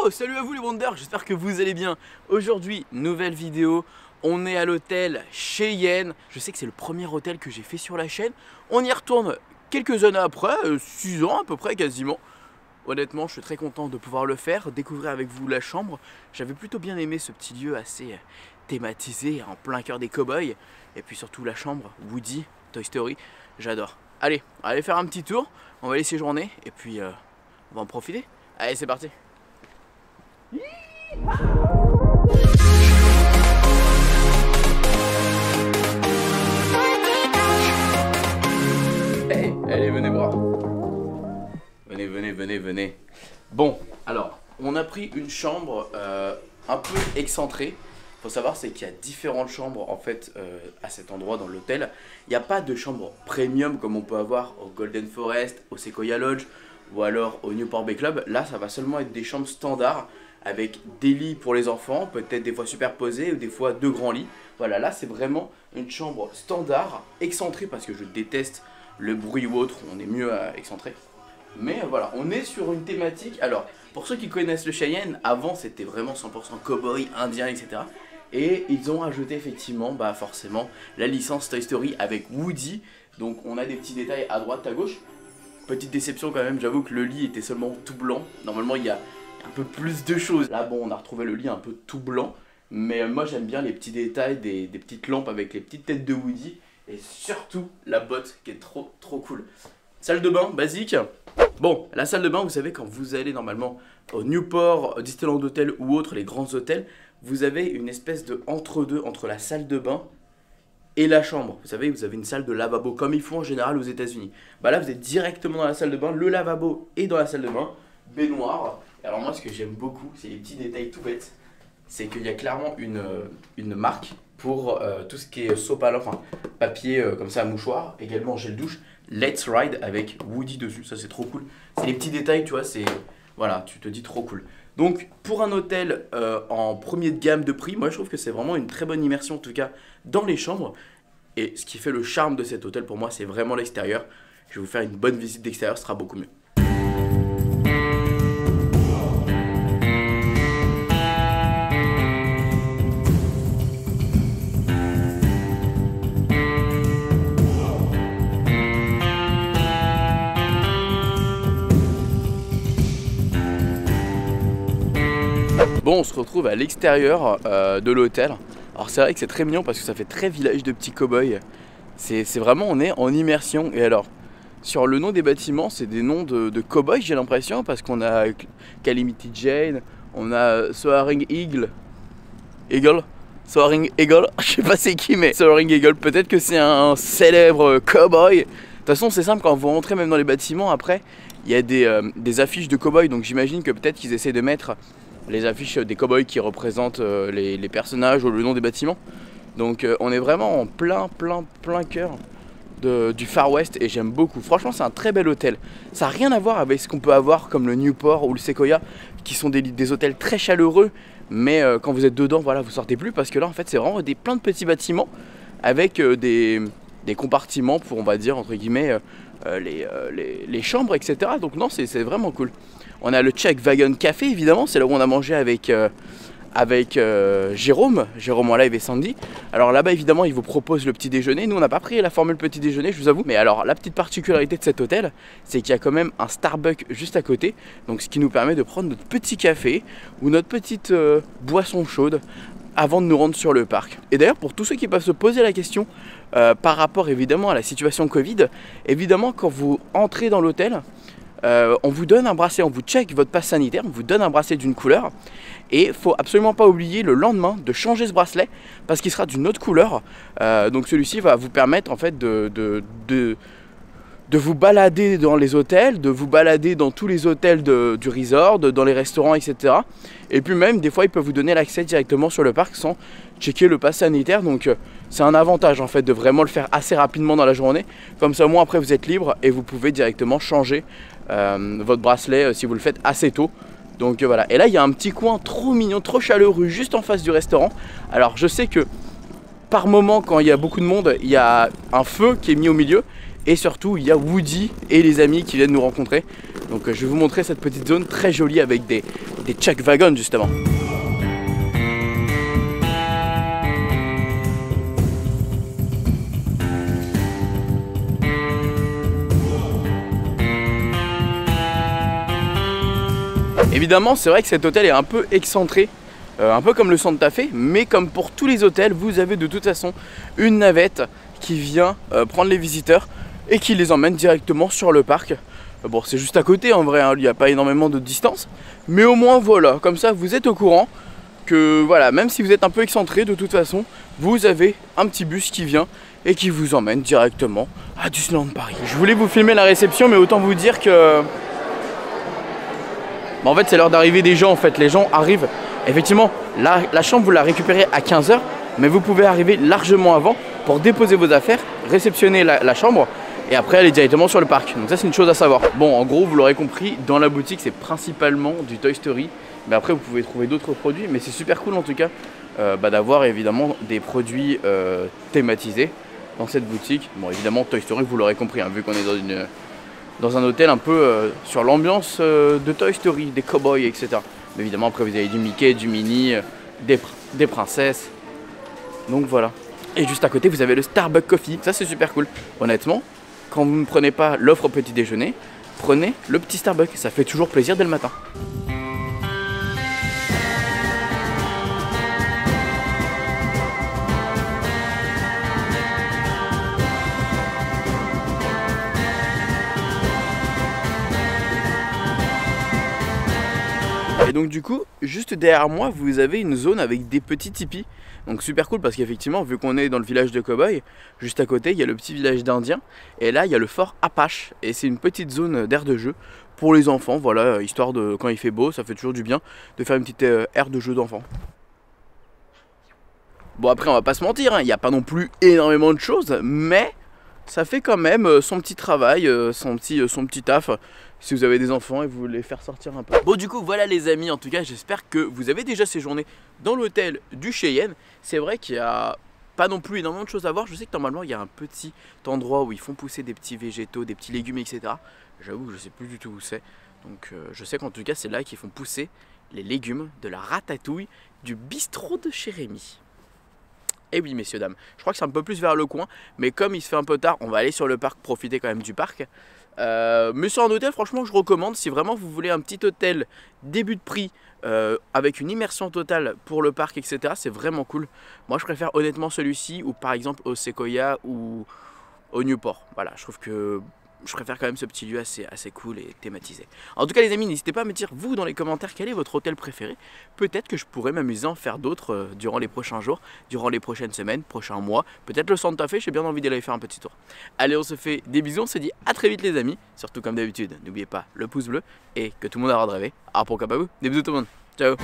Yo, salut à vous les Wonders, j'espère que vous allez bien. Aujourd'hui, nouvelle vidéo, on est à l'hôtel Cheyenne. Je sais que c'est le premier hôtel que j'ai fait sur la chaîne. On y retourne quelques années après, 6 ans à peu près quasiment. Honnêtement, je suis très content de pouvoir le faire, découvrir avec vous la chambre. J'avais plutôt bien aimé ce petit lieu assez thématisé, en plein cœur des cow-boys. Et puis surtout la chambre, Woody, Toy Story, j'adore. Allez, on va aller faire un petit tour, on va aller séjourner et puis on va en profiter. Allez, c'est parti. Hey, allez, venez voir. Venez. Bon, alors, on a pris une chambre un peu excentrée. Faut savoir, c'est qu'il y a différentes chambres en fait à cet endroit dans l'hôtel. Il n'y a pas de chambre premium comme on peut avoir au Golden Forest, au Sequoia Lodge ou alors au Newport Bay Club. Là, ça va seulement être des chambres standards avec des lits pour les enfants, peut-être des fois superposés ou des fois 2 grands lits. Voilà, là, c'est vraiment une chambre standard, excentrée parce que je déteste le bruit ou autre. On est mieux à excentrer. Mais voilà, on est sur une thématique. Alors, pour ceux qui connaissent le Cheyenne, avant c'était vraiment 100% cowboy, indien, etc. Et ils ont ajouté effectivement, forcément, la licence Toy Story avec Woody. Donc on a des petits détails à droite, à gauche. Petite déception quand même, j'avoue que le lit était seulement tout blanc. Normalement il y a un peu plus de choses. Là bon, on a retrouvé le lit un peu tout blanc. Mais moi j'aime bien les petits détails, des petites lampes avec les petites têtes de Woody. Et surtout la botte qui est trop cool. Salle de bain basique. Bon, la salle de bain, vous savez, quand vous allez normalement au Newport, Disneyland Hotel ou autres, les grands hôtels, vous avez une espèce de entre-deux entre la salle de bain et la chambre. Vous savez, vous avez une salle de lavabo comme ils font en général aux États-Unis. Là, vous êtes directement dans la salle de bain, le lavabo est dans la salle de bain, baignoire. Et alors moi, ce que j'aime beaucoup, c'est les petits détails tout bêtes. C'est qu'il y a clairement une marque pour tout ce qui est sopalin, enfin papier comme ça, mouchoir, également gel douche. Let's Ride avec Woody dessus, ça c'est trop cool. C'est les petits détails, tu vois, c'est... Voilà, tu te dis trop cool. Donc pour un hôtel en premier de gamme de prix, moi je trouve que c'est vraiment une très bonne immersion en tout cas dans les chambres. Et ce qui fait le charme de cet hôtel pour moi, c'est vraiment l'extérieur. Je vais vous faire une bonne visite d'extérieur, ce sera beaucoup mieux. Bon, on se retrouve à l'extérieur de l'hôtel. Alors c'est vrai que c'est très mignon parce que ça fait très village de petits cow-boys. C'est vraiment, on est en immersion. Et alors, sur le nom des bâtiments, c'est des noms de cow-boys, j'ai l'impression, parce qu'on a Calamity Jane, on a Soaring Eagle, Soaring Eagle, je sais pas c'est qui, mais Soaring Eagle, peut-être que c'est un célèbre cow-boy. De toute façon, c'est simple, quand vous rentrez même dans les bâtiments, après, il y a des affiches de cow-boys, donc j'imagine que peut-être qu'ils essaient de mettre les affiches des cow-boys qui représentent les personnages ou le nom des bâtiments. Donc on est vraiment en plein cœur du Far West et j'aime beaucoup. Franchement, c'est un très bel hôtel. Ça n'a rien à voir avec ce qu'on peut avoir comme le Newport ou le Sequoia, qui sont des hôtels très chaleureux, mais quand vous êtes dedans, voilà, vous sortez plus, parce que là en fait c'est vraiment plein de petits bâtiments avec des compartiments pour, on va dire entre guillemets, les chambres, etc. Donc non, c'est vraiment cool. On a le Czech Wagon Café, évidemment, c'est là où on a mangé avec Jérôme en live et Sandy. Alors là-bas, évidemment, ils vous proposent le petit déjeuner. Nous, on n'a pas pris la formule petit déjeuner, je vous avoue. Mais alors, la petite particularité de cet hôtel, c'est qu'il y a quand même un Starbucks juste à côté. Donc, ce qui nous permet de prendre notre petit café ou notre petite boisson chaude avant de nous rendre sur le parc. Et d'ailleurs, pour tous ceux qui peuvent se poser la question par rapport, évidemment, à la situation Covid, évidemment, quand vous entrez dans l'hôtel, on vous donne un bracelet, on vous check votre passe sanitaire, on vous donne un bracelet d'une couleur et il faut absolument pas oublier le lendemain de changer ce bracelet parce qu'il sera d'une autre couleur. Donc celui-ci va vous permettre en fait de vous balader dans les hôtels, de vous balader dans tous les hôtels du resort, dans les restaurants, etc. Et puis même des fois ils peuvent vous donner l'accès directement sur le parc sans checker le pass sanitaire. Donc c'est un avantage en fait de vraiment le faire assez rapidement dans la journée. Comme ça au moins après vous êtes libre et vous pouvez directement changer votre bracelet si vous le faites assez tôt. Donc voilà, et là il y a un petit coin trop mignon, trop chaleureux juste en face du restaurant. Alors je sais que par moment quand il y a beaucoup de monde, il y a un feu qui est mis au milieu. Et surtout il y a Woody et les amis qui viennent nous rencontrer. Donc je vais vous montrer cette petite zone très jolie avec des check wagons justement. Évidemment, c'est vrai que cet hôtel est un peu excentré, un peu comme le Santa Fe, mais comme pour tous les hôtels, vous avez de toute façon une navette qui vient prendre les visiteurs et qui les emmène directement sur le parc. Bon, c'est juste à côté en vrai, hein, il n'y a pas énormément de distance, mais au moins voilà, comme ça vous êtes au courant que voilà, même si vous êtes un peu excentré, de toute façon, vous avez un petit bus qui vient et qui vous emmène directement à Disneyland Paris. Je voulais vous filmer la réception, mais autant vous dire que... Bon, en fait, c'est l'heure d'arrivée des gens, en fait, les gens arrivent. Effectivement, la chambre, vous la récupérez à 15 h, mais vous pouvez arriver largement avant pour déposer vos affaires, réceptionner la chambre et après aller directement sur le parc. Donc ça, c'est une chose à savoir. Bon, en gros, vous l'aurez compris, dans la boutique, c'est principalement du Toy Story. Mais après, vous pouvez trouver d'autres produits, mais c'est super cool en tout cas d'avoir évidemment des produits thématisés dans cette boutique. Bon, évidemment, Toy Story, vous l'aurez compris, hein, vu qu'on est dans un hôtel un peu sur l'ambiance de Toy Story, des cowboys, etc. Mais évidemment, après, vous avez du Mickey, du Minnie, des princesses. Donc voilà. Et juste à côté, vous avez le Starbucks Coffee. Ça, c'est super cool. Honnêtement, quand vous ne prenez pas l'offre au petit déjeuner, prenez le petit Starbucks. Ça fait toujours plaisir dès le matin. Et donc du coup, juste derrière moi, vous avez une zone avec des petits tipis. Donc super cool parce qu'effectivement, vu qu'on est dans le village de cow-boy, juste à côté, il y a le petit village d'Indiens. Et là, il y a le fort Apache. Et c'est une petite zone d'aire de jeu pour les enfants. Voilà, histoire de, quand il fait beau, ça fait toujours du bien de faire une petite aire de jeu d'enfants. Bon après, on va pas se mentir, hein, il n'y a pas non plus énormément de choses, mais ça fait quand même son petit travail, son petit taf. Si vous avez des enfants et vous voulez les faire sortir un peu. Bon du coup voilà les amis, en tout cas j'espère que vous avez déjà séjourné dans l'hôtel du Cheyenne. C'est vrai qu'il n'y a pas non plus énormément de choses à voir. Je sais que normalement il y a un petit endroit où ils font pousser des petits végétaux, des petits légumes, etc. J'avoue que je sais plus du tout où c'est. Donc je sais qu'en tout cas c'est là qu'ils font pousser les légumes de la ratatouille du bistrot de chez Rémi. Et oui messieurs dames, je crois que c'est un peu plus vers le coin, mais comme il se fait un peu tard, on va aller sur le parc, profiter quand même du parc. Mais c'est un hôtel franchement je recommande si vraiment vous voulez un petit hôtel début de prix avec une immersion totale pour le parc, etc. C'est vraiment cool. Moi je préfère honnêtement celui-ci ou par exemple au Sequoia ou au Newport. Voilà, je trouve que je préfère quand même ce petit lieu assez cool et thématisé. En tout cas les amis, n'hésitez pas à me dire vous dans les commentaires quel est votre hôtel préféré. Peut-être que je pourrais m'amuser à en faire d'autres durant les prochains jours, durant les prochaines semaines, prochains mois. Peut-être le Santa Fe, j'ai bien envie d'aller faire un petit tour. Allez, on se fait des bisous, on se dit à très vite les amis. Surtout comme d'habitude, n'oubliez pas le pouce bleu et que tout le monde a le droit de rêver. Alors pourquoi pas vous. Des bisous tout le monde, ciao.